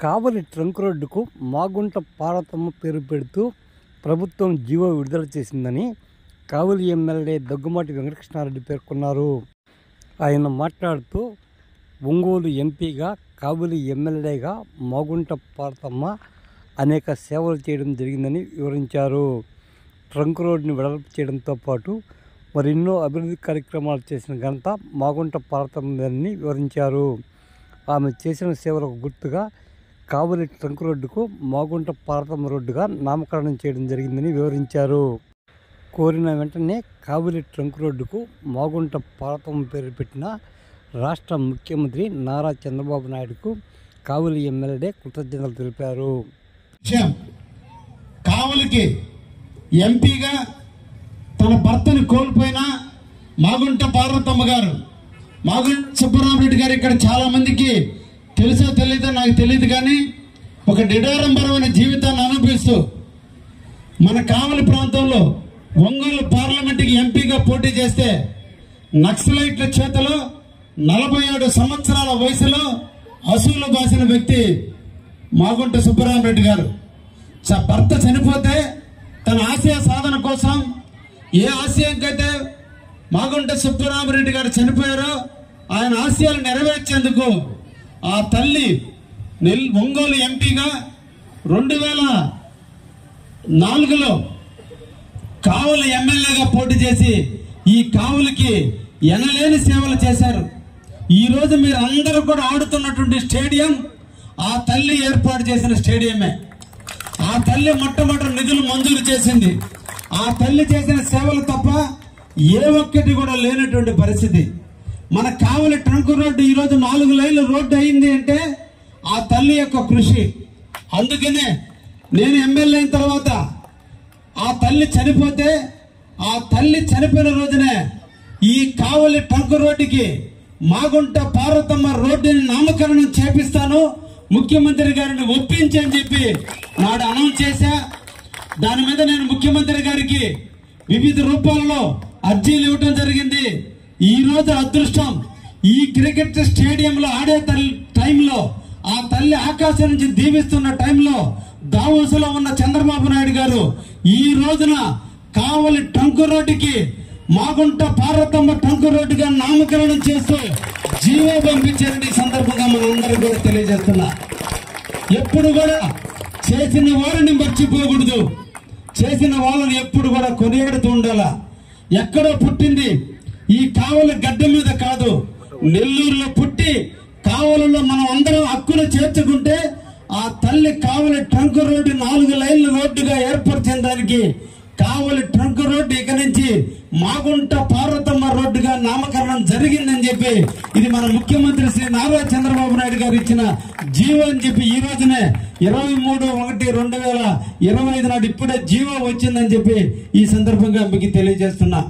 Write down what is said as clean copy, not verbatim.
కావలి trunk రోడ్డుకు మాగుంట పార్వతమ్మ పేరు పెడుతూ ప్రభుత్వం జీవో విడుదల చేసిందని కావలి ఎమ్మెల్యే దగ్గుమాటి వెంకటకృష్ణారెడ్డి పేర్కొన్నారు. ఆయన మాట్లాడుతూ ఒంగోలు ఎంపీగా కావలి ఎమ్మెల్యేగా మాగుంట పార్వతమ్మ అనేక సేవలు చేయడం జరిగిందని వివరించారు. ట్రంక్ రోడ్డుని వెడల్పు చేయడంతో పాటు మరెన్నో అభివృద్ధి కార్యక్రమాలు చేసిన ఘనత మాగుంట పార్వతమ్మని వివరించారు. ఆమె చేసిన సేవలకు గుర్తుగా కావలి ట్రంక్ రోడ్డుకు మాగుంట పార్వతమ్మ రోడ్డుగా నామకరణం చేయడం జరిగిందని వివరించారు. కోరిన వెంటనే కావలి ట్రంక్ రోడ్డుకు మాగుంట పార్వతమ్మ పేరు పెట్టిన రాష్ట్ర ముఖ్యమంత్రి నారా చంద్రబాబు నాయుడుకు కావలి ఎమ్మెల్యే కృతజ్ఞతలు తెలిపారు. కావలికి ఎంపీగా తన భర్తను కోల్పోయిన మాగుంట పార్వతమ్మ గారు, మాగుంట సుబ్బరామరెడ్డి గారు ఇక్కడ చాలా మందికి తెలుసో తెలీదో నాకు తెలియదు, కానీ ఒక నిడారంబరమైన జీవితాన్ని అనుభవిస్తూ మన కావలి ప్రాంతంలో ఒంగోలు పార్లమెంటుకి ఎంపీగా పోటీ చేస్తే నక్సలైట్ల చేతిలో 47 సంవత్సరాల వయసులో అసూలు బాసిన వ్యక్తి మాగుంట సుబ్బరామరెడ్డి గారు. భర్త చనిపోతే తన ఆశయ సాధన కోసం ఏ ఆశయంకైతే మాగుంట సుబ్బరామరెడ్డి గారు చనిపోయారో ఆయన ఆశయాలు నెరవేర్చేందుకు ఆ తల్లి ఒంగోలు ఎంపీగా 2004లో కావలి ఎమ్మెల్యేగా పోటీ చేసి ఈ కావలికి ఎనలేని సేవలు చేశారు. ఈ రోజు మీరు అందరూ కూడా ఆడుతున్నటువంటి స్టేడియం ఆ తల్లి ఏర్పాటు చేసిన స్టేడియమే. ఆ తల్లి మొట్టమొదటి నిధులు మంజూరు చేసింది. ఆ తల్లి చేసిన సేవలు తప్ప ఏ ఒక్కటి కూడా లేనటువంటి పరిస్థితి. మన కావలి ట్రంక్ రోడ్డు ఈరోజు 4 లైన్ల రోడ్డు అయింది అంటే ఆ తల్లి యొక్క కృషి. అందుకనే నేను ఎమ్మెల్యే అయిన తర్వాత ఆ తల్లి చనిపోతే ఆ తల్లి చనిపోయిన రోజునే ఈ కావలి ట్రంక్ రోడ్డుకి మాగుంట పార్వతమ్మ రోడ్డుని నామకరణం చేపిస్తాను, ముఖ్యమంత్రి గారిని ఒప్పించి అని చెప్పి నాడు అనౌన్స్ చేశా. దాని మీద నేను ముఖ్యమంత్రి గారికి వివిధ రూపాల్లో అర్జీలు ఇవ్వడం జరిగింది. ఈ రోజు అదృష్టం, ఈ క్రికెట్ స్టేడియంలో ఆడే టైంలో ఆ తల్లి ఆకాశం నుంచి దీవిస్తున్న టైంలో దావోసులో ఉన్న చంద్రబాబు నాయుడు గారు ఈ రోజున కావలి ట్రంక్ రోడ్డుకి మాగుంట పార్వతమ్మ ట్రంక్ రోడ్డుగా నామకరణం చేస్తూ జీవో పంపించారని ఈ సందర్భంగా మనందరూ కూడా తెలియజేస్తున్నా. ఎప్పుడు కూడా చేసిన వారిని మర్చిపోకూడదు, చేసిన వాళ్ళని ఎప్పుడు కూడా కొనియాడుతూ ఉండాలా. ఎక్కడో పుట్టింది ఈ కావలి గడ్డ మీద కాదు, నెల్లూరులో పుట్టి కావలిలో మనం అందరం హక్కును చేర్చుకుంటే ఆ తల్లి కావలి ట్రంక్ రోడ్డు 4 లైన్ల రోడ్డుగా ఏర్పరిచిన దానికి కావలి ట్రంక్ రోడ్డు ఇక నుంచి మాగుంట పార్వతమ్మ రోడ్డుగా నామకరణం జరిగిందని చెప్పి ఇది మన ముఖ్యమంత్రి శ్రీ నారా చంద్రబాబు నాయుడు గారు ఇచ్చిన జీవో అని చెప్పి ఈ రోజునే 23/1/2025 నాడు ఇప్పుడే జీవో వచ్చిందని చెప్పి ఈ సందర్భంగా మీకు తెలియజేస్తున్నా.